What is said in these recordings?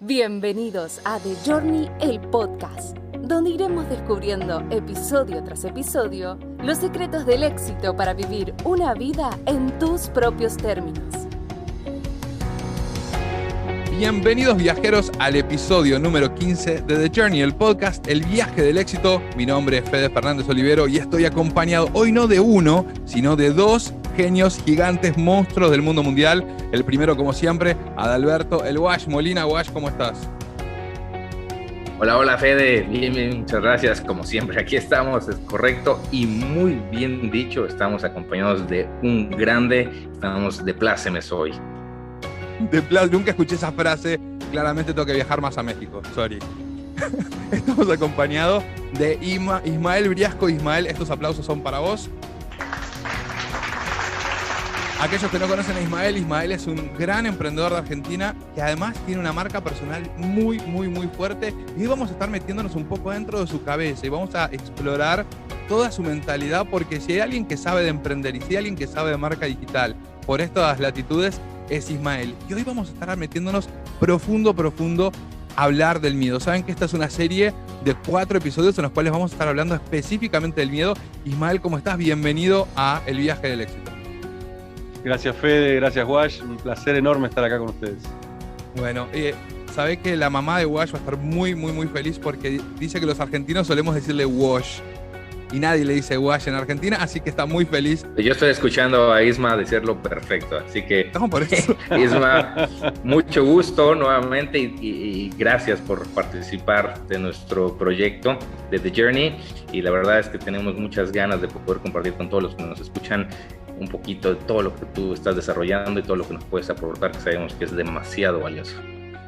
Bienvenidos a The Journey, el podcast, donde iremos descubriendo episodio tras episodio los secretos del éxito para vivir una vida en tus propios términos. Bienvenidos viajeros al episodio número 15 de The Journey, el podcast, el viaje del éxito. Mi nombre es Fede Fernández Olivero y estoy acompañado hoy no de uno, sino de dos genios, gigantes, monstruos del mundo mundial. El primero, como siempre, Adalberto, el Wash Molina. Wash, ¿cómo estás? Hola Fede, bien, muchas gracias. Como siempre, aquí estamos, es correcto y muy bien dicho. Estamos acompañados de un grande, estamos de plácemes hoy. Nunca escuché esa frase, claramente tengo que viajar más a México, sorry. Estamos acompañados de Ismael Briasco. Ismael, estos aplausos son para vos. Aquellos que no conocen a Ismael es un gran emprendedor de Argentina que además tiene una marca personal muy fuerte, y hoy vamos a estar metiéndonos un poco dentro de su cabeza y vamos a explorar toda su mentalidad, porque si hay alguien que sabe de emprender y si hay alguien que sabe de marca digital por estas latitudes, es Ismael. Y hoy vamos a estar metiéndonos profundo a hablar del miedo. Saben que esta es una serie de 4 episodios en los cuales vamos a estar hablando específicamente del miedo. Ismael, ¿cómo estás? Bienvenido a El Viaje del Éxito. Gracias Fede, gracias Wash, un placer enorme estar acá con ustedes. Bueno, sabés que la mamá de Wash va a estar muy feliz porque dice que los argentinos solemos decirle Wash y nadie le dice Wash en Argentina, así que está muy feliz. Yo estoy escuchando a Isma decirlo perfecto, así que no, por eso. Isma, mucho gusto nuevamente y gracias por participar de nuestro proyecto de The Journey, y la verdad es que tenemos muchas ganas de poder compartir con todos los que nos escuchan un poquito de todo lo que tú estás desarrollando y todo lo que nos puedes aportar, que sabemos que es demasiado valioso.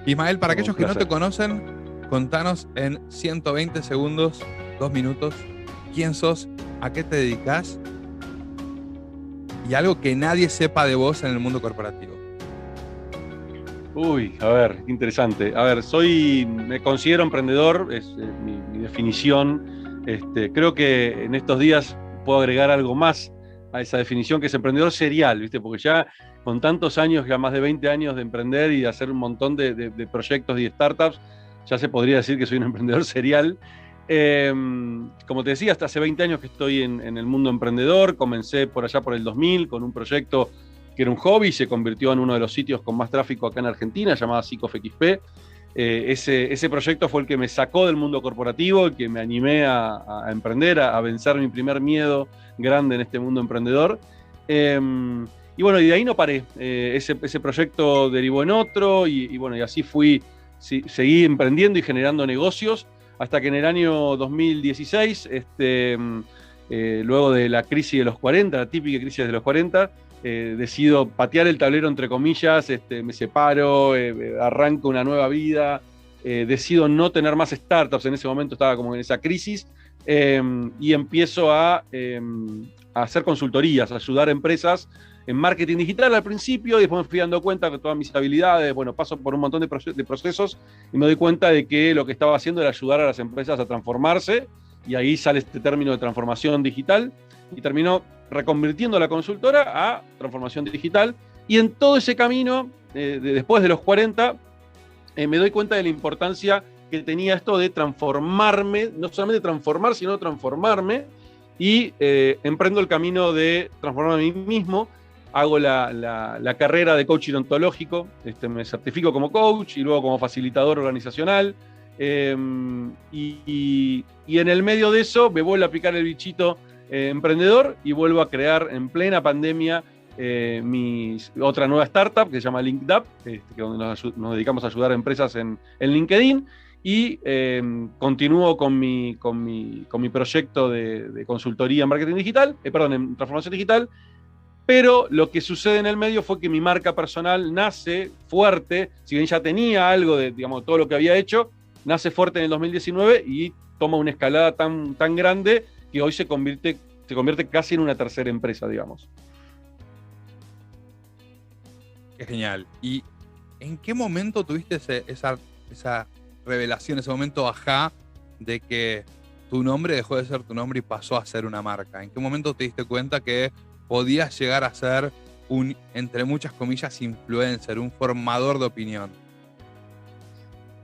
Ismael, para aquellos que no te conocen, contanos en 120 segundos, 2 minutos, quién sos, a qué te dedicas y algo que nadie sepa de vos en el mundo corporativo. Uy, a ver, interesante. A ver, me considero emprendedor, es mi definición. Creo que en estos días puedo agregar algo más a esa definición, que es emprendedor serial, ¿viste? Porque ya con tantos años, ya más de 20 años de emprender y de hacer un montón de proyectos y startups, ya se podría decir que soy un emprendedor serial. Como te decía, hasta hace 20 años que estoy en el mundo emprendedor. Comencé por allá por el 2000 con un proyecto que era un hobby y se convirtió en uno de los sitios con más tráfico acá en Argentina, llamado Sicof XP. Ese proyecto fue el que me sacó del mundo corporativo, el que me animé a emprender, a vencer mi primer miedo grande en este mundo emprendedor. Y bueno, y de ahí no paré. Ese proyecto derivó en otro y bueno, y así seguí emprendiendo y generando negocios hasta que en el año 2016, luego de la crisis de los 40, la típica crisis de los 40, decido patear el tablero, entre comillas, me separo, arranco una nueva vida, decido no tener más startups. En ese momento estaba como en esa crisis, y empiezo a hacer consultorías, a ayudar a empresas en marketing digital al principio, y después me fui dando cuenta que todas mis habilidades, paso por un montón de procesos y me doy cuenta de que lo que estaba haciendo era ayudar a las empresas a transformarse, y ahí sale este término de transformación digital, y terminó reconvirtiendo la consultora a transformación digital. Y en todo ese camino, después de los 40, me doy cuenta de la importancia que tenía esto de transformarme, no solamente transformar, sino transformarme, y emprendo el camino de transformarme a mí mismo. Hago la carrera de coaching ontológico, me certifico como coach y luego como facilitador organizacional, y en el medio de eso me vuelvo a aplicar el bichito emprendedor y vuelvo a crear en plena pandemia otra nueva startup que se llama LinkedUp, donde nos dedicamos a ayudar a empresas en LinkedIn, y continúo con mi proyecto de consultoría en marketing digital, en transformación digital. Pero lo que sucede en el medio fue que mi marca personal nace fuerte, si bien ya tenía algo de, todo lo que había hecho, nace fuerte en el 2019 y toma una escalada tan grande que hoy se convierte casi en una tercera empresa, digamos. Qué genial. ¿Y en qué momento tuviste esa revelación, ese momento ajá de que tu nombre dejó de ser tu nombre y pasó a ser una marca? ¿En qué momento te diste cuenta que podías llegar a ser un, entre muchas comillas, influencer, un formador de opinión?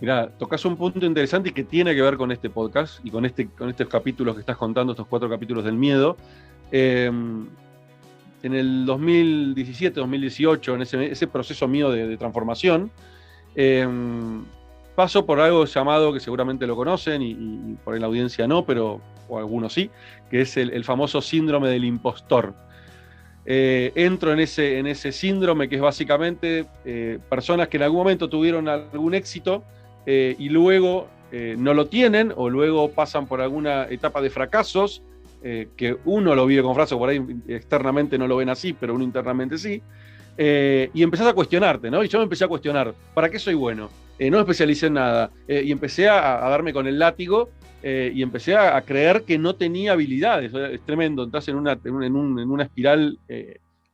Mirá, tocas un punto interesante y que tiene que ver con este podcast y con estos capítulos que estás contando, estos 4 capítulos del miedo. En el 2017, 2018, en ese proceso mío de transformación, paso por algo llamado, que seguramente lo conocen y por ahí la audiencia no, pero o algunos sí, que es el famoso síndrome del impostor. Entro en ese síndrome que es básicamente personas que en algún momento tuvieron algún éxito y luego no lo tienen, o luego pasan por alguna etapa de fracasos, que uno lo vive con fracasos, por ahí externamente no lo ven así, pero uno internamente sí, y empezás a cuestionarte, ¿no? Y yo me empecé a cuestionar, ¿para qué soy bueno? No me especialicé en nada, y empecé a darme con el látigo, y empecé a creer que no tenía habilidades. Es tremendo, entras en una espiral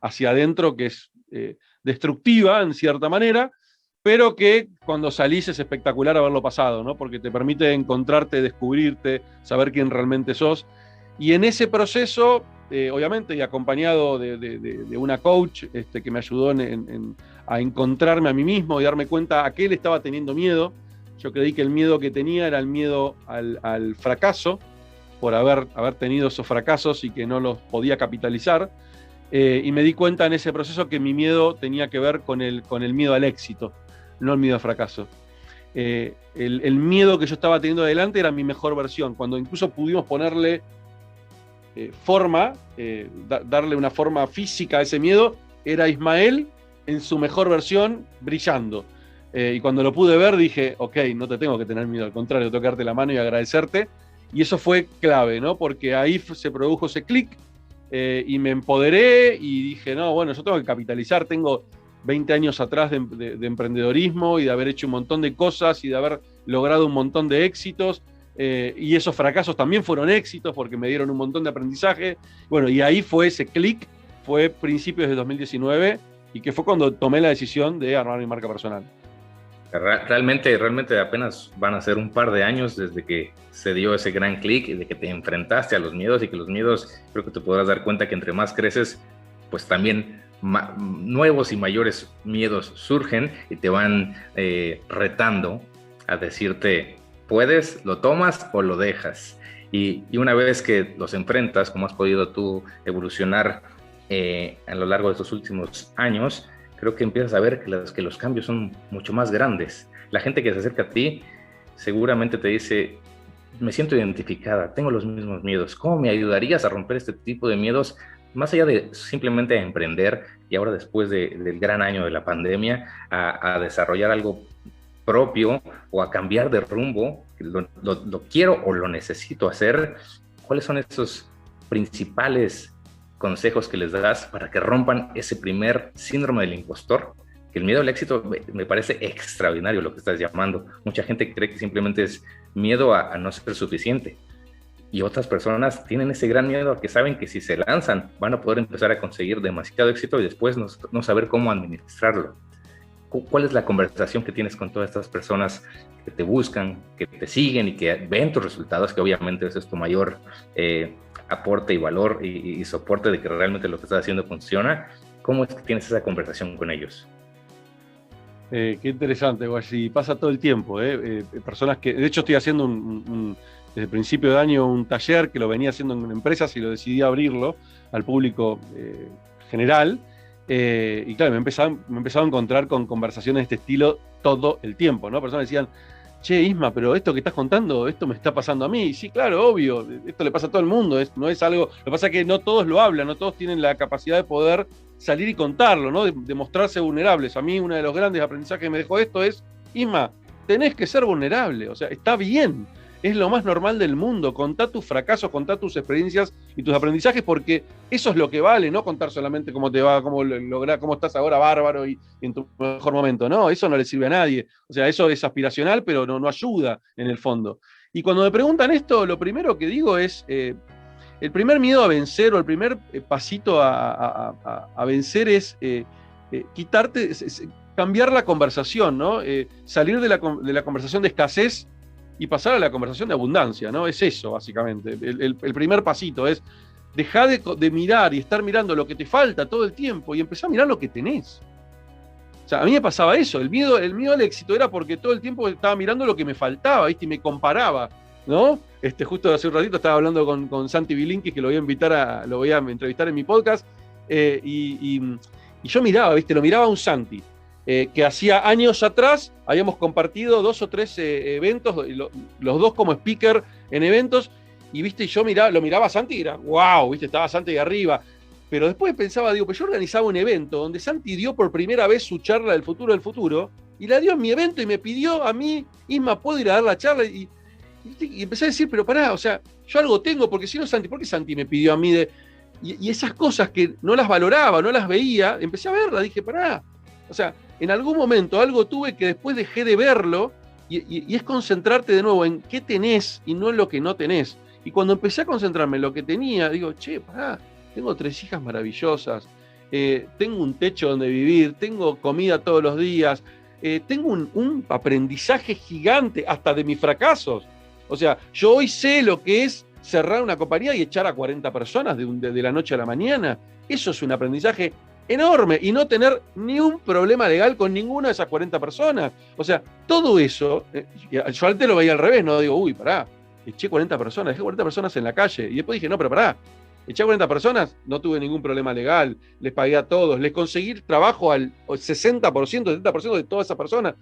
hacia adentro que es destructiva en cierta manera, pero que cuando salís es espectacular haberlo pasado, ¿no? Porque te permite encontrarte, descubrirte, saber quién realmente sos. Y en ese proceso, obviamente, y acompañado de una coach que me ayudó a encontrarme a mí mismo y darme cuenta a qué le estaba teniendo miedo. Yo creí que el miedo que tenía era el miedo al fracaso, por haber tenido esos fracasos y que no los podía capitalizar. Y me di cuenta en ese proceso que mi miedo tenía que ver con el miedo al éxito, no el miedo al fracaso. El miedo que yo estaba teniendo adelante era mi mejor versión, cuando incluso pudimos ponerle forma, darle una forma física a ese miedo, era Ismael en su mejor versión, brillando. Y cuando lo pude ver dije, ok, no te tengo que tener miedo, al contrario, tengo que darte la mano y agradecerte. Y eso fue clave, ¿no? Porque ahí se produjo ese clic y me empoderé y dije, no, bueno, yo tengo que capitalizar, tengo 20 años atrás de emprendedorismo y de haber hecho un montón de cosas y de haber logrado un montón de éxitos. Y esos fracasos también fueron éxitos porque me dieron un montón de aprendizaje. Bueno, y ahí fue ese clic, fue principios de 2019 y que fue cuando tomé la decisión de armar mi marca personal. Realmente apenas van a ser un par de años desde que se dio ese gran clic y de que te enfrentaste a los miedos, y que los miedos, creo que te podrás dar cuenta que entre más creces, pues también nuevos y mayores miedos surgen y te van retando a decirte, puedes, lo tomas o lo dejas. Y una vez que los enfrentas, como has podido tú evolucionar a lo largo de estos últimos años, creo que empiezas a ver que los cambios son mucho más grandes. La gente que se acerca a ti seguramente te dice, me siento identificada, tengo los mismos miedos, ¿cómo me ayudarías a romper este tipo de miedos? Más allá de simplemente emprender, y ahora después del gran año de la pandemia, a desarrollar algo propio o a cambiar de rumbo, lo quiero o lo necesito hacer. ¿Cuáles son esos principales consejos que les das para que rompan ese primer síndrome del impostor? Que el miedo al éxito me parece extraordinario lo que estás llamando. Mucha gente cree que simplemente es miedo a no ser suficiente, y otras personas tienen ese gran miedo a que saben que si se lanzan van a poder empezar a conseguir demasiado éxito y después no saber cómo administrarlo. ¿Cuál es la conversación que tienes con todas estas personas que te buscan, que te siguen y que ven tus resultados, que obviamente ese es tu mayor aporte y valor y soporte de que realmente lo que estás haciendo funciona? ¿Cómo es que tienes esa conversación con ellos? Qué interesante, Guayi. Pasa todo el tiempo. Personas que, de hecho, estoy haciendo desde el principio de año un taller que lo venía haciendo en empresas y lo decidí abrirlo al público general. Y claro, me he empezado a encontrar con conversaciones de este estilo todo el tiempo, ¿no? Personas decían, che, Isma, pero esto que estás contando, esto me está pasando a mí. Y sí, claro, obvio, esto le pasa a todo el mundo, no es algo. Lo que pasa es que no todos lo hablan, no todos tienen la capacidad de poder salir y contarlo, ¿no? De mostrarse vulnerables. A mí, uno de los grandes aprendizajes que me dejó esto es, Isma, tenés que ser vulnerable, o sea, está bien. Es lo más normal del mundo. Contá tus fracasos, contá tus experiencias y tus aprendizajes, porque eso es lo que vale, no contar solamente cómo te va, cómo estás ahora bárbaro y en tu mejor momento. No, eso no le sirve a nadie. O sea, eso es aspiracional, pero no ayuda en el fondo. Y cuando me preguntan esto, lo primero que digo es, el primer miedo a vencer o el primer pasito a vencer es quitarte, cambiar la conversación, ¿no? Salir de la conversación de escasez y pasar a la conversación de abundancia, ¿no? Es eso, básicamente. El primer pasito es dejar de mirar y estar mirando lo que te falta todo el tiempo y empezar a mirar lo que tenés. O sea, a mí me pasaba eso, el miedo al éxito era porque todo el tiempo estaba mirando lo que me faltaba, ¿viste? Y me comparaba, ¿no? Justo hace un ratito estaba hablando con Santi Bilinkis, que lo voy a entrevistar en mi podcast, y yo miraba, ¿viste? Lo miraba a un Santi, que hacía años atrás habíamos compartido 2 o 3 eventos, los dos como speaker en eventos, y ¿viste? Yo lo miraba a Santi y era, wow, ¿viste? Estaba Santi ahí arriba. Pero después pensaba, digo, pues yo organizaba un evento donde Santi dio por primera vez su charla del futuro, y la dio en mi evento y me pidió a mí, Isma, ¿puedo ir a dar la charla? Y empecé a decir, pero pará, o sea, yo algo tengo, porque si no Santi, ¿por qué Santi me pidió a mí y esas cosas que no las valoraba, no las veía, empecé a verlas, dije, pará, o sea, en algún momento algo tuve que después dejé de verlo, y es concentrarte de nuevo en qué tenés y no en lo que no tenés. Y cuando empecé a concentrarme en lo que tenía, digo, che, pará, tengo 3 hijas maravillosas, tengo un techo donde vivir, tengo comida todos los días, tengo un aprendizaje gigante hasta de mis fracasos. O sea, yo hoy sé lo que es cerrar una compañía y echar a 40 personas de la noche a la mañana. Eso es un aprendizaje enorme, y no tener ni un problema legal con ninguna de esas 40 personas. O sea, todo eso, yo antes lo veía al revés, no digo, uy, pará, eché 40 personas, dejé 40 personas en la calle, y después dije, no, pero pará, eché 40 personas, no tuve ningún problema legal, les pagué a todos, les conseguí trabajo al 60%, 70% de todas esas personas.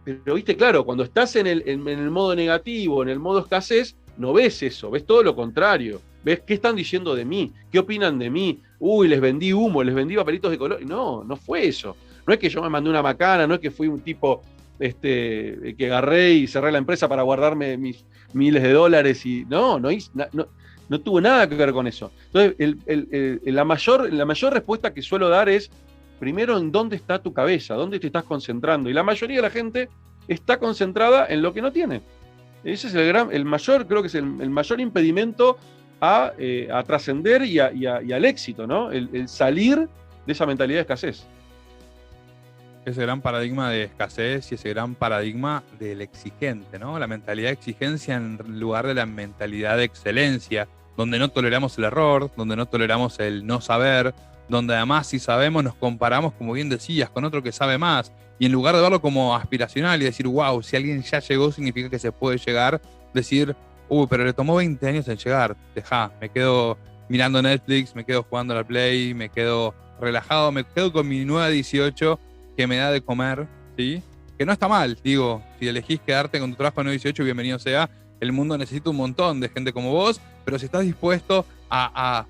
Pero, viste, claro, cuando estás en el modo negativo, en el modo escasez, no ves eso, ves todo lo contrario. Ves qué están diciendo de mí, qué opinan de mí. Uy, les vendí humo, les vendí papelitos de color. No fue eso. No es que yo me mandé una macana, no es que fui un tipo que agarré y cerré la empresa para guardarme mis miles de dólares. Y no tuvo nada que ver con eso. Entonces, la mayor respuesta que suelo dar es, primero, en dónde está tu cabeza, dónde te estás concentrando. Y la mayoría de la gente está concentrada en lo que no tiene. Ese es el mayor, creo que es el mayor impedimento a trascender y al éxito, ¿no? El salir de esa mentalidad de escasez. Ese gran paradigma de escasez y ese gran paradigma del exigente, ¿no? La mentalidad de exigencia en lugar de la mentalidad de excelencia, donde no toleramos el error, donde no toleramos el no saber, donde además, si sabemos, nos comparamos, como bien decías, con otro que sabe más, y en lugar de verlo como aspiracional y decir, wow, si alguien ya llegó significa que se puede llegar, decir, pero le tomó 20 años en llegar, me quedo mirando Netflix, me quedo jugando a la Play, me quedo relajado, me quedo con mi nueva 18 que me da de comer, ¿sí? Que no está mal, digo, si elegís quedarte con tu trabajo en 18, bienvenido sea, el mundo necesita un montón de gente como vos, pero si estás dispuesto a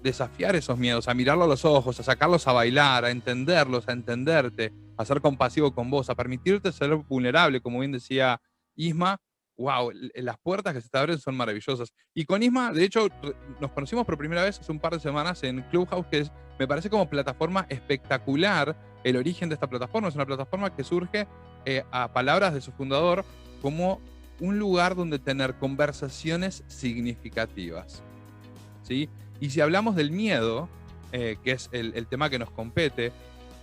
desafiar esos miedos, a mirarlo a los ojos, a sacarlos a bailar, a entenderlos, a entenderte, a ser compasivo con vos, a permitirte ser vulnerable, como bien decía Isma, wow, las puertas que se te abren son maravillosas. Y con Isma, de hecho, nos conocimos por primera vez hace un par de semanas en Clubhouse, que me parece como plataforma espectacular. El origen de esta plataforma es una plataforma que surge a palabras de su fundador como un lugar donde tener conversaciones significativas, ¿sí? Y si hablamos del miedo, que es el tema que nos compete,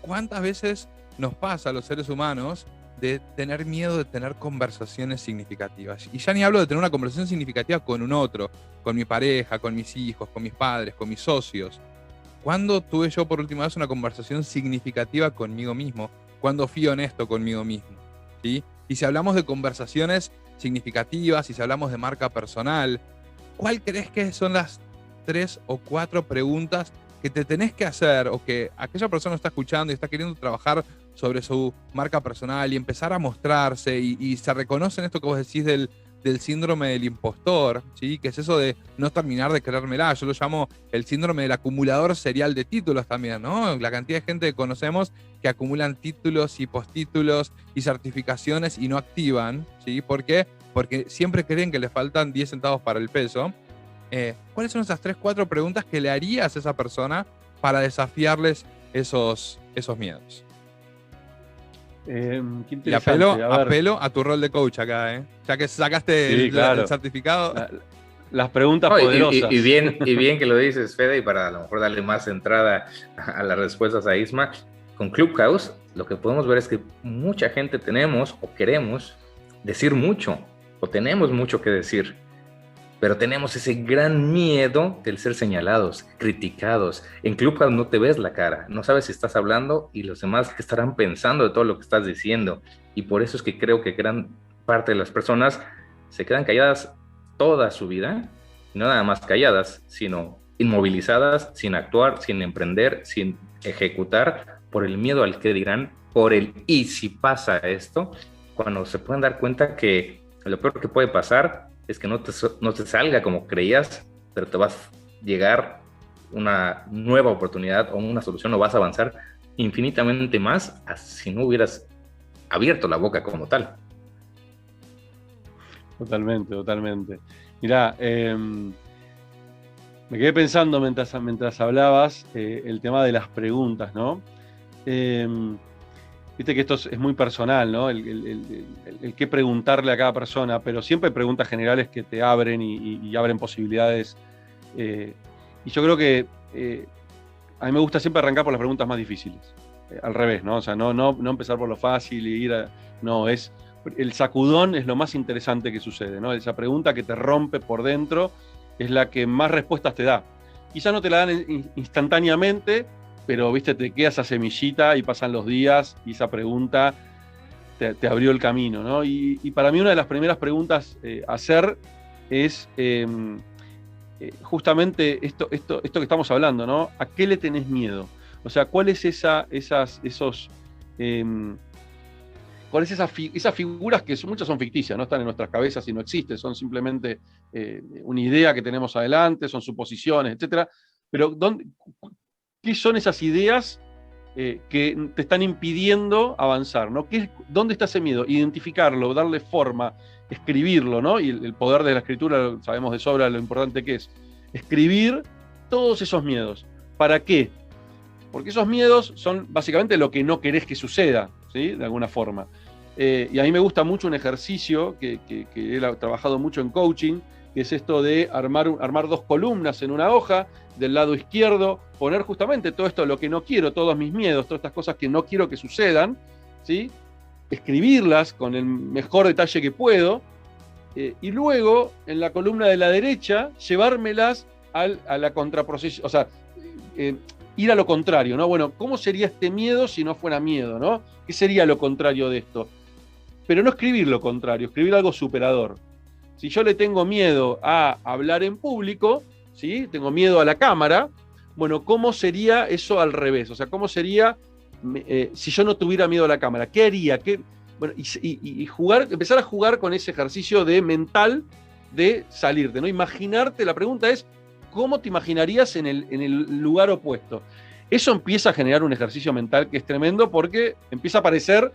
¿cuántas veces nos pasa a los seres humanos de tener miedo de tener conversaciones significativas? Y ya ni hablo de tener una conversación significativa con un otro, con mi pareja, con mis hijos, con mis padres, con mis socios. ¿Cuándo tuve yo por última vez una conversación significativa conmigo mismo? ¿Cuándo fui honesto conmigo mismo? ¿Sí? Y si hablamos de conversaciones significativas, y si hablamos de marca personal, ¿cuál crees que son las 3 o 4 preguntas que te tenés que hacer, o que aquella persona está escuchando y está queriendo trabajar sobre su marca personal y empezar a mostrarse y se reconoce en esto que vos decís del síndrome del impostor, ¿sí? Que es eso de no terminar de creérmela? Yo lo llamo el síndrome del acumulador serial de títulos también, ¿no? La cantidad de gente que conocemos que acumulan títulos y postítulos y certificaciones y no activan, ¿sí? ¿Por qué? Porque siempre creen que les faltan 10 centavos para el peso. ¿Cuáles son esas 3 o 4 preguntas que le harías a esa persona para desafiarles esos miedos? Qué y apelo a tu rol de coach acá, ya que sacaste el certificado. Las preguntas poderosas. Y bien que lo dices, Fede, y para a lo mejor darle más entrada a las respuestas a Isma, con Clubhouse lo que podemos ver es que mucha gente tenemos o queremos decir mucho, o tenemos mucho que decir, pero tenemos ese gran miedo del ser señalados, criticados. En Clubhouse no te ves la cara, no sabes si estás hablando y los demás qué estarán pensando de todo lo que estás diciendo. Y por eso es que creo que gran parte de las personas se quedan calladas toda su vida, no nada más calladas, sino inmovilizadas, sin actuar, sin emprender, sin ejecutar, por el miedo al que dirán, por el y si pasa esto, cuando se pueden dar cuenta que lo peor que puede pasar es que no te salga como creías, pero te vas a llegar una nueva oportunidad o una solución, o vas a avanzar infinitamente más si no hubieras abierto la boca como tal. Totalmente. Mirá, me quedé pensando mientras hablabas el tema de las preguntas, ¿no? Viste que esto es muy personal, ¿no? El qué preguntarle a cada persona, pero siempre hay preguntas generales que te abren y abren posibilidades. Y yo creo que a mí me gusta siempre arrancar por las preguntas más difíciles. Al revés, ¿no? O sea, no empezar por lo fácil y ir a... No, el sacudón es lo más interesante que sucede, ¿no? Esa pregunta que te rompe por dentro es la que más respuestas te da. Quizás no te la dan instantáneamente, pero, viste, te queda esa semillita y pasan los días y esa pregunta te abrió el camino, ¿no? Y para mí una de las primeras preguntas a hacer es justamente esto que estamos hablando, ¿no? ¿A qué le tenés miedo? O sea, ¿cuáles esas figuras que muchas son ficticias, no están en nuestras cabezas y no existen, son simplemente una idea que tenemos adelante, son suposiciones, etcétera? Pero ¿qué son esas ideas que te están impidiendo avanzar, ¿no? ¿Dónde está ese miedo? Identificarlo, darle forma, escribirlo, ¿no? Y el poder de la escritura, sabemos de sobra lo importante que es. Escribir todos esos miedos. ¿Para qué? Porque esos miedos son básicamente lo que no querés que suceda, ¿sí? De alguna forma. Y a mí me gusta mucho un ejercicio que he trabajado mucho en coaching, que es esto de armar dos columnas en una hoja, del lado izquierdo, poner justamente todo esto, lo que no quiero, todos mis miedos, todas estas cosas que no quiero que sucedan, ¿sí? Escribirlas con el mejor detalle que puedo, y luego, en la columna de la derecha, llevármelas a la contraposición, o sea, ir a lo contrario, ¿no? Bueno, ¿cómo sería este miedo si no fuera miedo, ¿no? ¿Qué sería lo contrario de esto? Pero no escribir lo contrario, escribir algo superador. Si yo le tengo miedo a hablar en público, ¿sí? Tengo miedo a la cámara, bueno, ¿cómo sería eso al revés? O sea, ¿cómo sería si yo no tuviera miedo a la cámara? ¿Qué haría? Bueno, y empezar a jugar con ese ejercicio mental de salirte, ¿no? Imaginarte, la pregunta es, ¿cómo te imaginarías en el lugar opuesto? Eso empieza a generar un ejercicio mental que es tremendo porque empieza a aparecer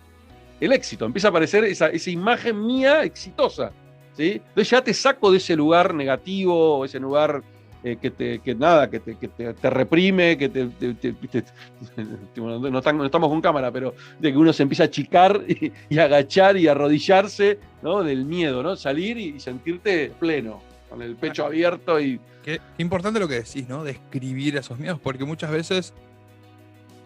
el éxito, empieza a aparecer esa imagen mía exitosa, ¿sí? Entonces ya te saco de ese lugar negativo, ese lugar que te reprime, no estamos con cámara, pero de que uno se empieza a achicar y agachar y arrodillarse, ¿no? Del miedo, ¿no? Salir y sentirte pleno, con el pecho abierto y... Qué importante lo que decís, ¿no? De escribir esos miedos, porque muchas veces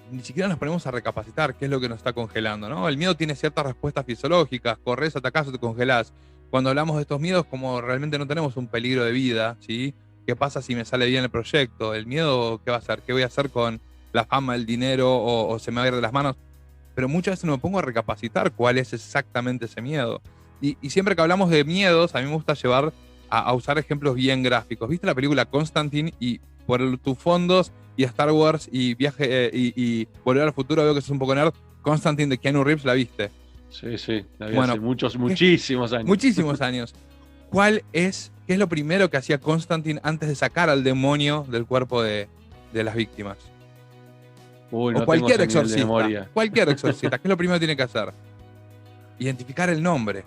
ni siquiera nos ponemos a recapacitar qué es lo que nos está congelando, ¿no? El miedo tiene ciertas respuestas fisiológicas, corres, atacás o te congelás. Cuando hablamos de estos miedos, como realmente no tenemos un peligro de vida, ¿sí? ¿Qué pasa si me sale bien el proyecto? ¿El miedo qué va a hacer? ¿Qué voy a hacer con la fama, el dinero o se me va a ir de las manos? Pero muchas veces no me pongo a recapacitar cuál es exactamente ese miedo. Y siempre que hablamos de miedos, a mí me gusta llevar a usar ejemplos bien gráficos. ¿Viste la película Constantine? Y por tus fondos y Star Wars y Viaje y Volver al Futuro, veo que sos un poco nerd. Constantine de Keanu Reeves, ¿la viste? Sí, la vi hace muchísimos años. Muchísimos años. ¿Qué es lo primero que hacía Constantine antes de sacar al demonio del cuerpo de las víctimas? Uy, no o cualquier tengo ese nivel de exorcista. memoria. Cualquier exorcista. ¿Qué es lo primero que tiene que hacer? Identificar el nombre.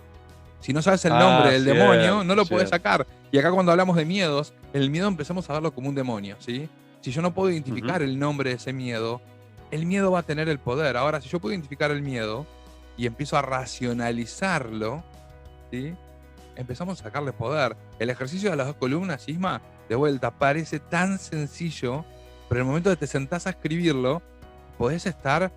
Si no sabes el nombre del demonio, no lo podés sacar. Y acá cuando hablamos de miedos, el miedo empezamos a verlo como un demonio, ¿sí? Si yo no puedo identificar el nombre de ese miedo, el miedo va a tener el poder. Ahora, si yo puedo identificar el miedo y empiezo a racionalizarlo, ¿sí? Empezamos a sacarle poder. El ejercicio de las dos columnas, Isma, de vuelta, parece tan sencillo, pero en el momento que te sentás a escribirlo, podés estar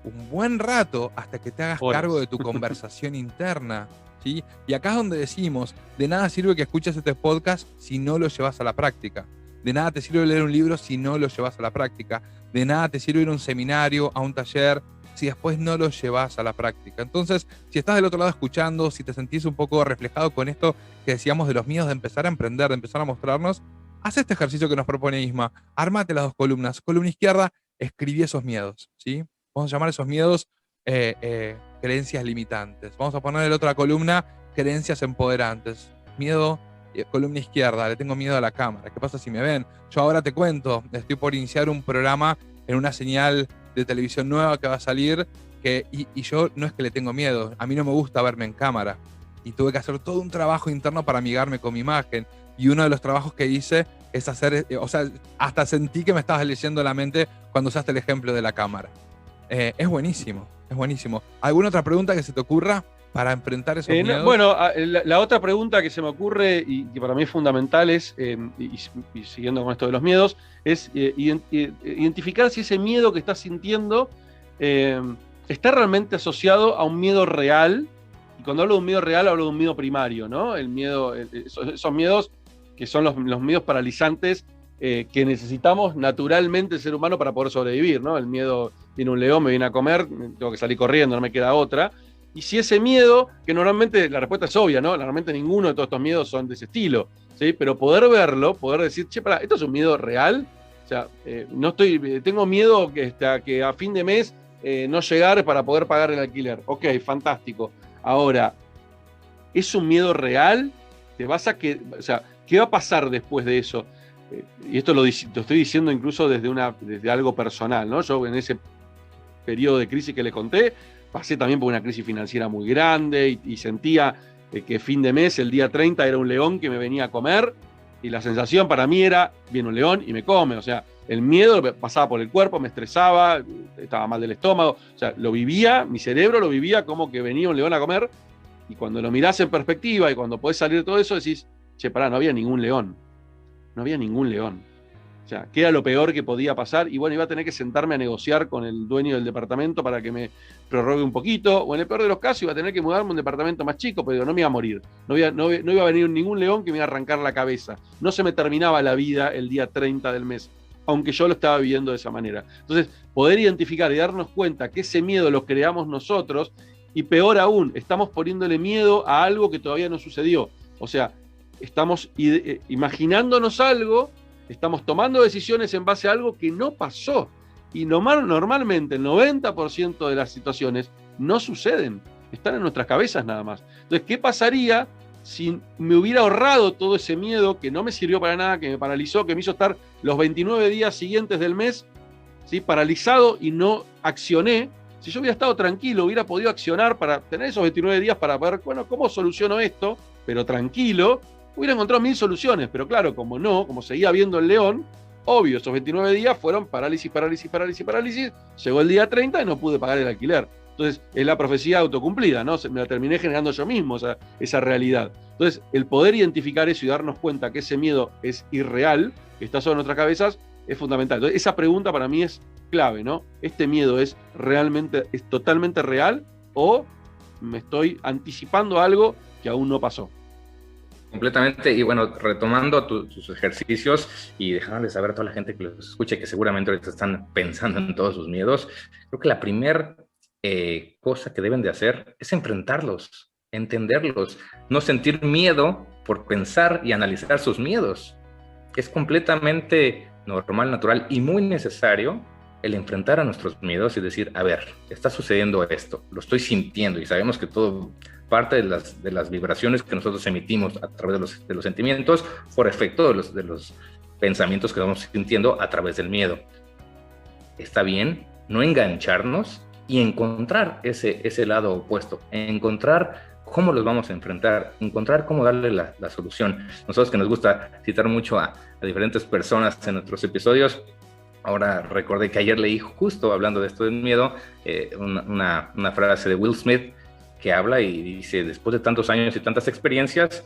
un buen rato hasta que te hagas Horas. cargo de tu conversación interna, ¿sí? Y acá es donde decimos, de nada sirve que escuches este podcast si no lo llevas a la práctica. De nada te sirve leer un libro si no lo llevas a la práctica. De nada te sirve ir a un seminario, a un taller, si después no lo llevas a la práctica. Entonces, si estás del otro lado escuchando, si te sentís un poco reflejado con esto que decíamos de los miedos de empezar a emprender, de empezar a mostrarnos, haz este ejercicio que nos propone Isma. Armate las 2 columnas. Columna izquierda, escribí esos miedos, ¿sí? Vamos a llamar a esos miedos creencias limitantes. Vamos a poner en la otra columna creencias empoderantes. Miedo, columna izquierda, le tengo miedo a la cámara. ¿Qué pasa si me ven? Yo ahora te cuento, estoy por iniciar un programa en una señal de televisión nueva que va a salir, y yo no es que le tengo miedo, a mí no me gusta verme en cámara. Y tuve que hacer todo un trabajo interno para amigarme con mi imagen. Y uno de los trabajos que hice es hacer, o sea, hasta sentí que me estabas leyendo la mente cuando usaste el ejemplo de la cámara. Es buenísimo, es buenísimo. ¿Alguna otra pregunta que se te ocurra para enfrentar esos miedos? Bueno, la otra pregunta que se me ocurre y que para mí es fundamental es, y siguiendo con esto de los miedos, es identificar si ese miedo que estás sintiendo está realmente asociado a un miedo real. Y cuando hablo de un miedo real, hablo de un miedo primario, ¿no? El miedo, esos miedos que son los miedos paralizantes que necesitamos naturalmente el ser humano para poder sobrevivir, ¿no? El miedo, viene un león, me viene a comer, tengo que salir corriendo, no me queda otra. Y si ese miedo, que normalmente la respuesta es obvia, ¿no? Normalmente ninguno de todos estos miedos son de ese estilo, ¿sí? Pero poder verlo, poder decir, che, pará, ¿esto es un miedo real? O sea, tengo miedo que a fin de mes no llegar para poder pagar el alquiler. Ok, fantástico. Ahora, ¿es un miedo real? O sea, ¿qué va a pasar después de eso? Y esto lo estoy diciendo incluso desde algo personal, ¿no? Yo en ese periodo de crisis que le conté, pasé también por una crisis financiera muy grande y sentía que fin de mes, el día 30, era un león que me venía a comer, y la sensación para mí era, viene un león y me come. O sea, el miedo pasaba por el cuerpo, me estresaba, estaba mal del estómago. O sea, lo vivía, mi cerebro lo vivía como que venía un león a comer, y cuando lo mirás en perspectiva y cuando podés salir de todo eso, decís, che, pará, no había ningún león. No había ningún león. O sea, ¿qué era lo peor que podía pasar? Y bueno, iba a tener que sentarme a negociar con el dueño del departamento para que me prorrogue un poquito, o en el peor de los casos iba a tener que mudarme a un departamento más chico, pero no me iba a morir. No iba a venir ningún león que me iba a arrancar la cabeza. No se me terminaba la vida el día 30 del mes, aunque yo lo estaba viviendo de esa manera. Entonces, poder identificar y darnos cuenta que ese miedo lo creamos nosotros, y peor aún, estamos poniéndole miedo a algo que todavía no sucedió. O sea, estamos imaginándonos algo, estamos tomando decisiones en base a algo que no pasó. Y normalmente el 90% de las situaciones no suceden, están en nuestras cabezas nada más. Entonces, ¿qué pasaría si me hubiera ahorrado todo ese miedo que no me sirvió para nada, que me paralizó, que me hizo estar los 29 días siguientes del mes, ¿sí?, paralizado, y no accioné? Si yo hubiera estado tranquilo, hubiera podido accionar para tener esos 29 días para ver, bueno, ¿cómo soluciono esto? Pero tranquilo, hubiera encontrado 1000 soluciones, pero claro, como seguía viendo el león, obvio, esos 29 días fueron parálisis, llegó el día 30 y no pude pagar el alquiler. Entonces, es la profecía autocumplida, ¿no? Me la terminé generando yo mismo, esa realidad. Entonces, el poder identificar eso y darnos cuenta que ese miedo es irreal, que está sobre nuestras cabezas, es fundamental. Entonces, esa pregunta para mí es clave, ¿no? ¿Este miedo es totalmente real, o me estoy anticipando algo que aún no pasó? Completamente. Y bueno, retomando tus ejercicios y dejándoles saber a toda la gente que los escuche, que seguramente ahorita están pensando en todos sus miedos, creo que la primera cosa que deben de hacer es enfrentarlos, entenderlos, no sentir miedo por pensar y analizar sus miedos. Es completamente normal, natural y muy necesario el enfrentar a nuestros miedos y decir, a ver, está sucediendo esto, lo estoy sintiendo, y sabemos que todo parte de las vibraciones que nosotros emitimos a través de los sentimientos por efecto de los pensamientos que estamos sintiendo a través del miedo. Está bien no engancharnos y encontrar ese lado opuesto, encontrar cómo los vamos a enfrentar, encontrar cómo darle la solución. Nosotros, que nos gusta citar mucho a diferentes personas en nuestros episodios, ahora recordé que ayer leí, justo hablando de esto del miedo, una frase de Will Smith, que habla y dice, después de tantos años y tantas experiencias,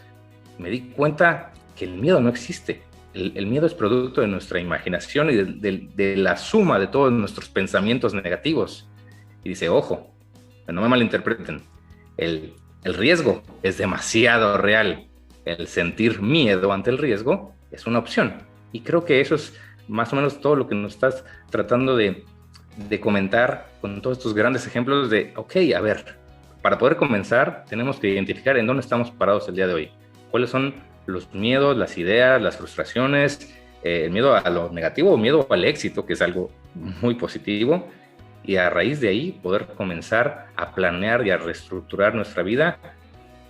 me di cuenta que el miedo no existe. El miedo es producto de nuestra imaginación y de la suma de todos nuestros pensamientos negativos. Y dice, ojo, no me malinterpreten, el riesgo es demasiado real. El sentir miedo ante el riesgo es una opción. Y creo que eso es más o menos todo lo que nos estás tratando de comentar con todos estos grandes ejemplos de, ok, a ver, para poder comenzar tenemos que identificar en dónde estamos parados el día de hoy. ¿Cuáles son los miedos, las ideas, las frustraciones, el miedo a lo negativo o miedo al éxito, que es algo muy positivo? Y a raíz de ahí poder comenzar a planear y a reestructurar nuestra vida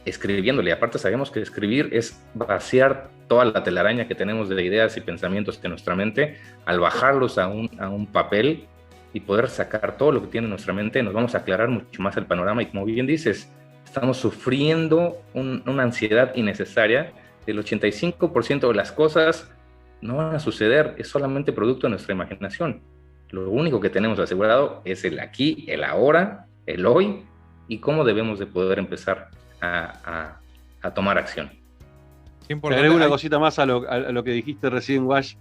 escribiéndole. Aparte sabemos que escribir es vaciar toda la telaraña que tenemos de ideas y pensamientos de nuestra mente. Al bajarlos a un papel y poder sacar todo lo que tiene nuestra mente, nos vamos a aclarar mucho más el panorama. Y como bien dices, estamos sufriendo una ansiedad innecesaria. El 85% de las cosas no van a suceder, es solamente producto de nuestra imaginación. Lo único que tenemos asegurado es el aquí, el ahora, el hoy, y cómo debemos de poder empezar a tomar acción. Te agrego una cosita más a lo que dijiste recién, Wash.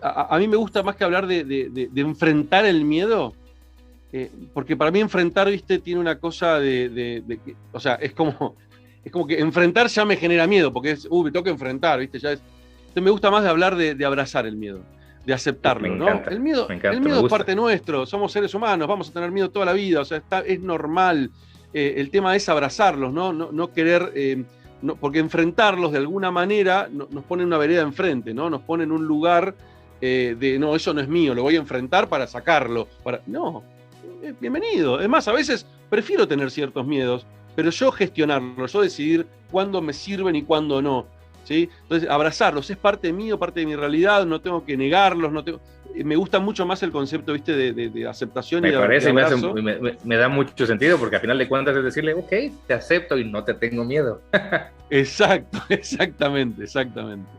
A mí me gusta más que hablar de enfrentar el miedo, porque para mí enfrentar, viste, tiene una cosa o sea, es como que enfrentar ya me genera miedo, porque es, me toca enfrentar, viste, ya es. Entonces me gusta más de hablar de abrazar el miedo, de aceptarlo, ¿no? El miedo es parte nuestro, somos seres humanos, vamos a tener miedo toda la vida, o sea, es normal. El tema es abrazarlos, no querer, porque enfrentarlos de alguna manera nos pone en una vereda enfrente, ¿no? Nos pone en un lugar no, eso no es mío, lo voy a enfrentar para sacarlo. No, bienvenido. Es más, a veces prefiero tener ciertos miedos, pero yo gestionarlos, yo decidir cuándo me sirven y cuándo no. ¿Sí? Entonces, abrazarlos, es parte mío, parte de mi realidad, no tengo que negarlos, me gusta mucho más el concepto, ¿viste? de aceptación y de abrazo. Me da mucho sentido, porque al final de cuentas es decirle, ok, te acepto y no te tengo miedo. Exacto, exactamente.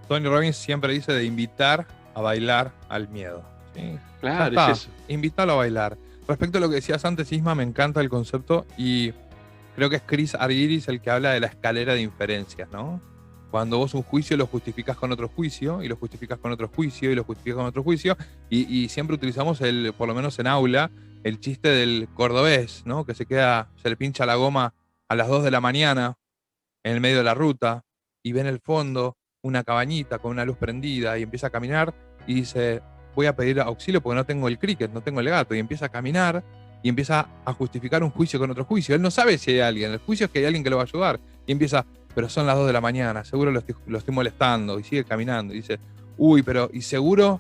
Tony Robbins siempre dice de invitar a bailar al miedo. ¿Sí? Claro, es eso. Invítalo a bailar. Respecto a lo que decías antes, Isma, me encanta el concepto y creo que es Chris Argyris el que habla de la escalera de inferencias, ¿no? Cuando vos un juicio lo justificás con otro juicio, y lo justificás con otro juicio, y lo justificás con otro juicio, y siempre utilizamos, por lo menos en aula, el chiste del cordobés, ¿no? Que se le pincha la goma a las 2 de la mañana, en el medio de la ruta, y ve en el fondo una cabañita con una luz prendida, y empieza a caminar, y dice, voy a pedir auxilio porque no tengo el cricket, no tengo el gato, y empieza a caminar, y empieza a justificar un juicio con otro juicio. Él no sabe si hay alguien, el juicio es que hay alguien que lo va a ayudar, y empieza, pero son las 2 de la mañana, seguro lo estoy molestando, y sigue caminando, y dice, y seguro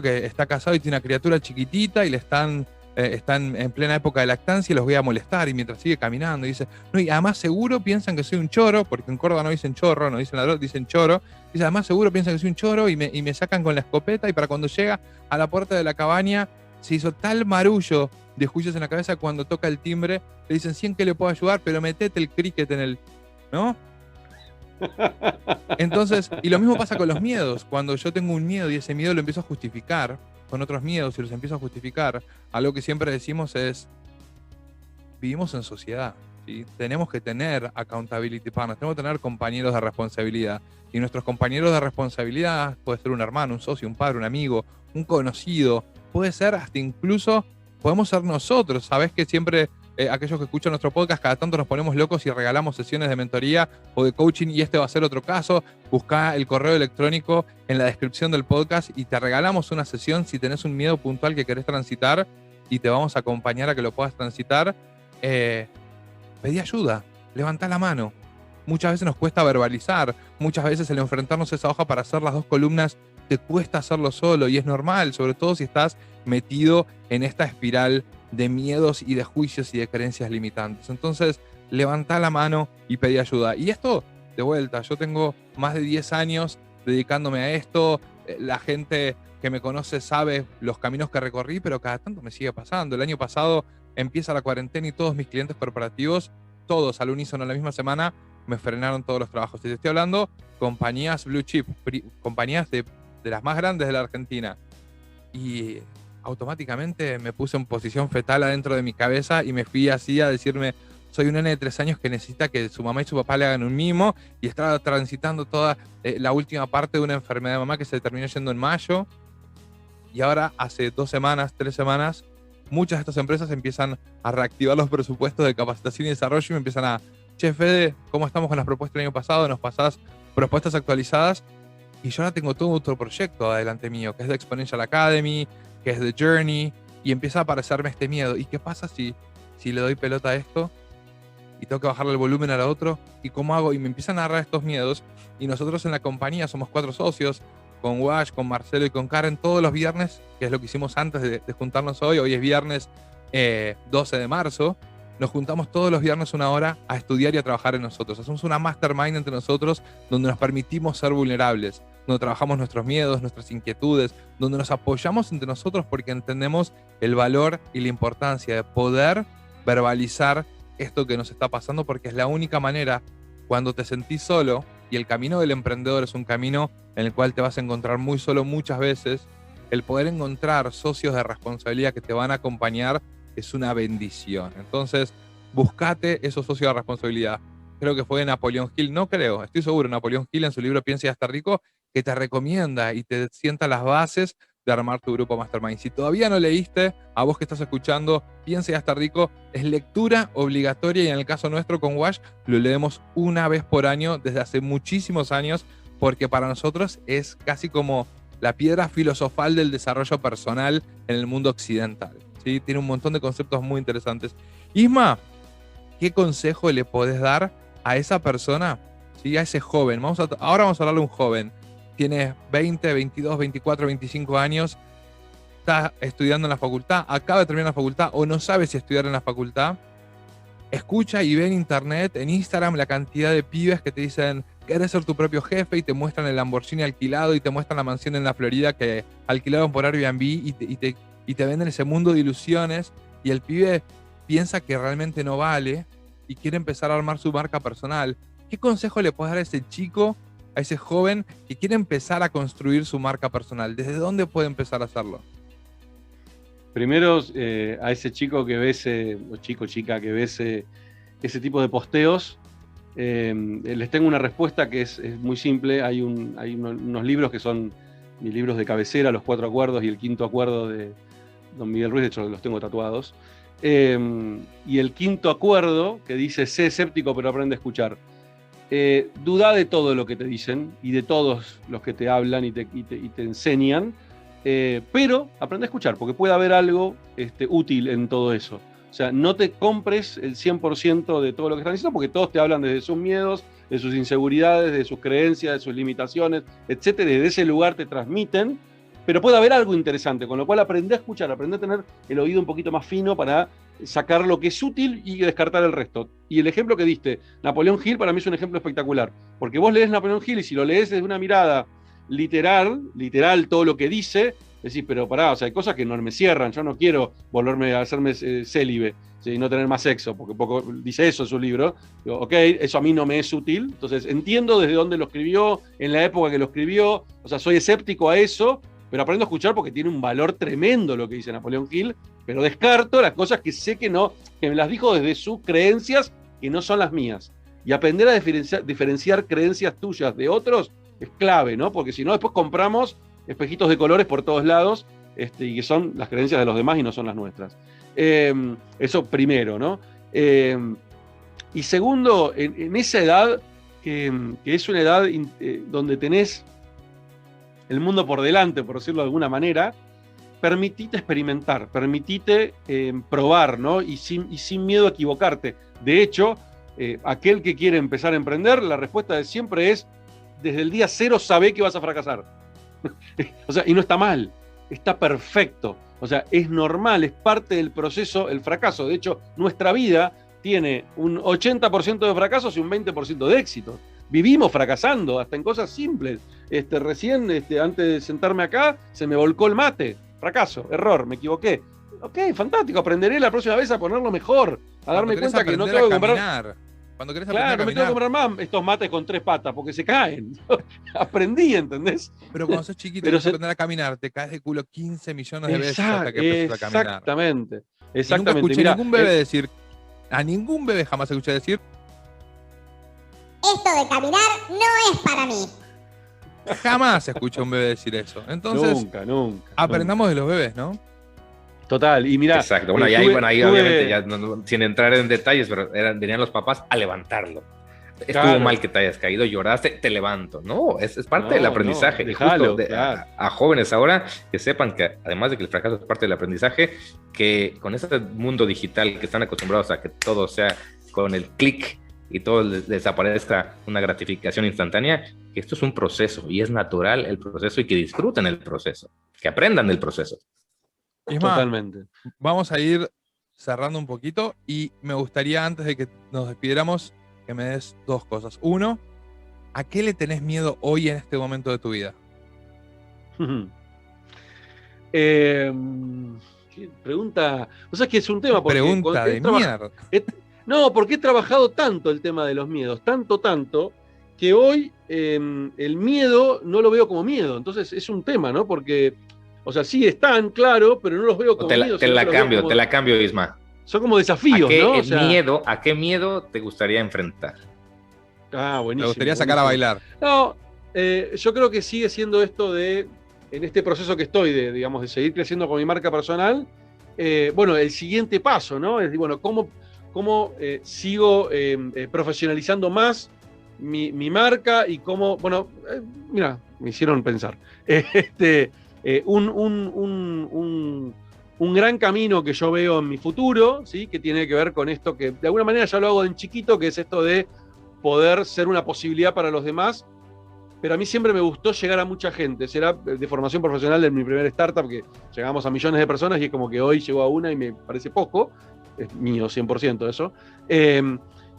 que está casado y tiene una criatura chiquitita y le están en plena época de lactancia y los voy a molestar, y mientras sigue caminando, y dice, no, y además seguro piensan que soy un choro, porque en Córdoba no dicen chorro, no dicen ladrón, dicen choro, dice, además seguro piensan que soy un choro y me sacan con la escopeta, y para cuando llega a la puerta de la cabaña se hizo tal marullo de juicios en la cabeza, cuando toca el timbre le dicen, sí, ¿en qué le puedo ayudar? Pero metete el cricket en el, ¿no? Entonces, y lo mismo pasa con los miedos. Cuando yo tengo un miedo y ese miedo lo empiezo a justificar con otros miedos y los empiezo a justificar, algo que siempre decimos es, vivimos en sociedad, ¿sí? Tenemos que tener accountability partners, tenemos que tener compañeros de responsabilidad, y nuestros compañeros de responsabilidad puede ser un hermano, un socio, un padre, un amigo, un conocido, puede ser hasta incluso, podemos ser nosotros. Sabés que siempre aquellos que escuchan nuestro podcast, cada tanto nos ponemos locos y regalamos sesiones de mentoría o de coaching, y este va a ser otro caso. Buscá el correo electrónico en la descripción del podcast y te regalamos una sesión si tenés un miedo puntual que querés transitar, y te vamos a acompañar a que lo puedas transitar. Pedí ayuda, levantá la mano. Muchas veces nos cuesta verbalizar, muchas veces el enfrentarnos a esa hoja para hacer las 2 columnas te cuesta hacerlo solo, y es normal, sobre todo si estás metido en esta espiral de miedos y de juicios y de creencias limitantes. Entonces, levantá la mano y pedí ayuda. Y esto, de vuelta, yo tengo más de 10 años dedicándome a esto. La gente que me conoce sabe los caminos que recorrí, pero cada tanto me sigue pasando. El año pasado empieza la cuarentena y todos mis clientes corporativos, todos al unísono en la misma semana, me frenaron todos los trabajos. Y te estoy hablando compañías blue chip, compañías de las más grandes de la Argentina. Y automáticamente me puse en posición fetal adentro de mi cabeza y me fui así a decirme, soy un nene de 3 años que necesita que su mamá y su papá le hagan un mimo, y estaba transitando toda la última parte de una enfermedad de mamá que se terminó yendo en mayo, y ahora hace 2 semanas, 3 semanas, muchas de estas empresas empiezan a reactivar los presupuestos de capacitación y desarrollo y me empiezan a, che, Fede, ¿cómo estamos con las propuestas del año pasado? Nos pasás propuestas actualizadas y yo ahora tengo todo otro proyecto adelante mío, que es The Exponential Academy, que es The Journey, y empieza a aparecerme este miedo. ¿Y qué pasa si le doy pelota a esto y tengo que bajarle el volumen a lo otro? ¿Y cómo hago? Y me empiezan a agarrar estos miedos. Y nosotros en la compañía somos 4 socios, con Wash, con Marcelo y con Karen, todos los viernes, que es lo que hicimos antes de juntarnos hoy es viernes 12 de marzo, nos juntamos todos los viernes 1 hora a estudiar y a trabajar en nosotros. Hacemos una mastermind entre nosotros donde nos permitimos ser vulnerables, donde trabajamos nuestros miedos, nuestras inquietudes, donde nos apoyamos entre nosotros porque entendemos el valor y la importancia de poder verbalizar esto que nos está pasando, porque es la única manera cuando te sentís solo, y el camino del emprendedor es un camino en el cual te vas a encontrar muy solo muchas veces, el poder encontrar socios de responsabilidad que te van a acompañar es una bendición. Entonces, buscate esos socios de responsabilidad. Creo que fue Napoleón Hill, no creo, estoy seguro, Napoleón Hill en su libro Piensa y Hazte Rico, que te recomienda y te sienta las bases de armar tu grupo Mastermind. Si todavía no leíste, a vos que estás escuchando, Piensa y Hazte Rico, es lectura obligatoria y en el caso nuestro con Wash lo leemos una vez por año desde hace muchísimos años, porque para nosotros es casi como la piedra filosofal del desarrollo personal en el mundo occidental, ¿sí? Tiene un montón de conceptos muy interesantes. Isma, ¿qué consejo le podés dar a esa persona, ¿sí? A ese joven? Ahora vamos a hablarle a un joven. Tiene 20, 22, 24, 25 años, está estudiando en la facultad, acaba de terminar la facultad o no sabe si estudiar en la facultad. Escucha y ve en internet, en Instagram, la cantidad de pibes que te dicen querés ser tu propio jefe y te muestran el Lamborghini alquilado y te muestran la mansión en la Florida que alquilaron por Airbnb y te venden ese mundo de ilusiones, y el pibe piensa que realmente no vale y quiere empezar a armar su marca personal. ¿Qué consejo le puedes dar a ese chico, a ese joven que quiere empezar a construir su marca personal? ¿Desde dónde puede empezar a hacerlo? Primero, a ese chico que ve o chica que ve ese tipo de posteos, les tengo una respuesta que es muy simple. Hay unos libros que son mis libros de cabecera, Los 4 Acuerdos y el 5.º Acuerdo de Don Miguel Ruiz, de hecho los tengo tatuados. Y el 5.º acuerdo, que dice, sé escéptico pero aprende a escuchar. Duda de todo lo que te dicen y de todos los que te hablan y te enseñan, pero aprende a escuchar, porque puede haber algo útil en todo eso. O sea, no te compres el 100% de todo lo que están diciendo, porque todos te hablan desde sus miedos, de sus inseguridades, de sus creencias, de sus limitaciones, etc. Desde ese lugar te transmiten, pero puede haber algo interesante, con lo cual aprende a escuchar, aprende a tener el oído un poquito más fino para sacar lo que es útil y descartar el resto. Y el ejemplo que diste, Napoleón Hill, para mí es un ejemplo espectacular, porque vos lees Napoleón Hill y si lo lees desde una mirada literal todo lo que dice, decís, pero pará, o sea, hay cosas que no me cierran, yo no quiero volverme a hacerme célibe, ¿sí? Y no tener más sexo, porque poco dice eso en su libro. Digo, ok, eso a mí no me es útil, entonces entiendo desde dónde lo escribió, en la época que lo escribió, o sea, soy escéptico a eso, pero aprendo a escuchar porque tiene un valor tremendo lo que dice Napoleón Hill, pero descarto las cosas que sé que no, que me las dijo desde sus creencias, que no son las mías. Y aprender a diferenciar creencias tuyas de otros es clave, ¿no? Porque si no, después compramos espejitos de colores por todos lados, y que son las creencias de los demás y no son las nuestras. Eso primero, ¿no? Y segundo, en esa edad, que es una edad donde tenés el mundo por delante, por decirlo de alguna manera, permitite experimentar, permitite probar, ¿no? Y sin miedo a equivocarte. De hecho, aquel que quiere empezar a emprender, la respuesta de siempre es, desde el día 0 sabe que vas a fracasar. O sea, y no está mal, está perfecto. O sea, es normal, es parte del proceso el fracaso. De hecho, nuestra vida tiene un 80% de fracasos y un 20% de éxitos. Vivimos fracasando, hasta en cosas simples. Recién, antes de sentarme acá, se me volcó el mate. Fracaso, error, me equivoqué. Ok, fantástico, aprenderé la próxima vez a ponerlo mejor, a darme cuenta que no tengo que comprar... Cuando querés claro, no me tengo que comprar más estos mates con 3 patas, porque se caen. Aprendí, ¿entendés? Pero cuando sos chiquito y querés aprender a caminar, te caes de culo 15 millones de veces hasta que empieces a caminar. Exactamente. Y nunca escuché a ningún bebé decir, a ningún bebé jamás escuché decir, esto de caminar no es para mí. Jamás escuché a un bebé decir eso. Entonces, nunca. Aprendamos de los bebés, ¿no? Total, y mirá. Exacto, bueno, ahí obviamente, ya sin entrar en detalles, pero venían los papás a levantarlo. Estuvo mal que te hayas caído, lloraste, te levanto. No, es parte del aprendizaje. No, y justo claro. a jóvenes ahora que sepan que, además de que el fracaso es parte del aprendizaje, que con este mundo digital que están acostumbrados a que todo sea con el clic y todo les aparezca una gratificación instantánea, que esto es un proceso y es natural el proceso y que disfruten el proceso, que aprendan del proceso. Isma, totalmente. Vamos a ir cerrando un poquito y me gustaría, antes de que nos despidiéramos, que me des dos cosas. Uno, ¿a qué le tenés miedo hoy en este momento de tu vida? Pregunta, o sea, que es un tema porque pregunta de mierda. No, porque he trabajado tanto el tema de los miedos, tanto, que hoy el miedo no lo veo como miedo. Entonces es un tema, ¿no? Porque, o sea, sí están, claro, pero no los veo como miedo. Te la cambio, Isma. Son como desafíos, ¿no? ¿A qué miedo te gustaría enfrentar? Buenísimo. Me gustaría sacar a bailar. No, yo creo que sigue siendo esto en este proceso que estoy, digamos, de seguir creciendo con mi marca personal. Bueno, el siguiente paso, ¿no? Es, bueno, ¿cómo sigo profesionalizando más mi marca y cómo, bueno, mira, me hicieron pensar. Un gran camino que yo veo en mi futuro, ¿sí? Que tiene que ver con esto que de alguna manera ya lo hago de chiquito, que es esto de poder ser una posibilidad para los demás, pero a mí siempre me gustó llegar a mucha gente. Será de formación profesional de mi primer startup, que llegamos a millones de personas y es como que hoy llegó a una y me parece poco, es mío 100% eso.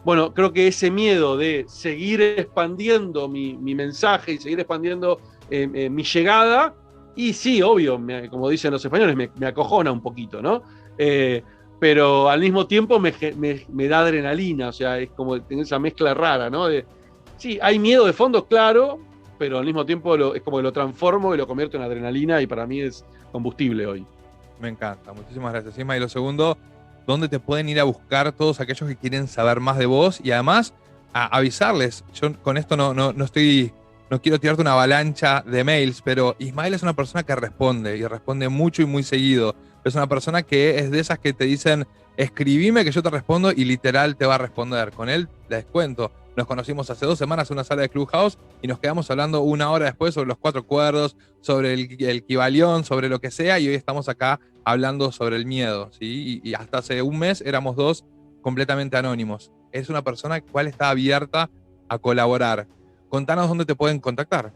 Bueno, creo que ese miedo de seguir expandiendo mi mensaje y seguir expandiendo mi llegada, y sí, obvio, como dicen los españoles, me acojona un poquito, ¿no? Pero al mismo tiempo me da adrenalina, o sea, es como tener esa mezcla rara, ¿no? Sí, hay miedo de fondo, claro, pero al mismo tiempo es como que lo transformo y lo convierto en adrenalina y para mí es combustible hoy. Me encanta, muchísimas gracias, Isma. Y lo segundo, ¿dónde te pueden ir a buscar todos aquellos que quieren saber más de vos? Y además, a avisarles, yo con esto no quiero tirarte una avalancha de mails, pero Ismael es una persona que responde, y responde mucho y muy seguido. Es una persona que es de esas que te dicen, escribime que yo te respondo, y literal te va a responder. Con él, les cuento, nos conocimos hace 2 semanas en una sala de Clubhouse y nos quedamos hablando 1 hora después sobre los 4 cuerdos, sobre el Kybalión, sobre lo que sea, y hoy estamos acá hablando sobre el miedo, ¿sí? Y hasta hace 1 mes éramos 2 completamente anónimos. Es una persona cual está abierta a colaborar. Contanos dónde te pueden contactar.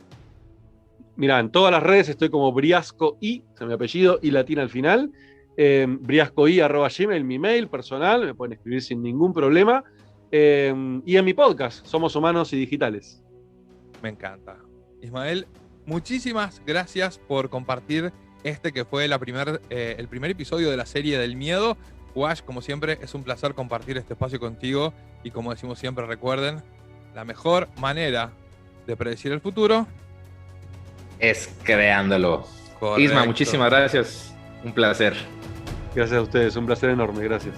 Mirá, en todas las redes estoy como Briasco I, es mi apellido, y latina al final. briascoi@gmail, mi mail personal, me pueden escribir sin ningún problema. Y en mi podcast, Somos Humanos y Digitales. Me encanta. Ismael, muchísimas gracias por compartir que fue el primer episodio de la serie del miedo. Wash, como siempre, es un placer compartir este espacio contigo. Y como decimos siempre, recuerden, la mejor manera de predecir el futuro es creándolo. Correcto. Isma, muchísimas gracias. Un placer. Gracias a ustedes, un placer enorme, gracias.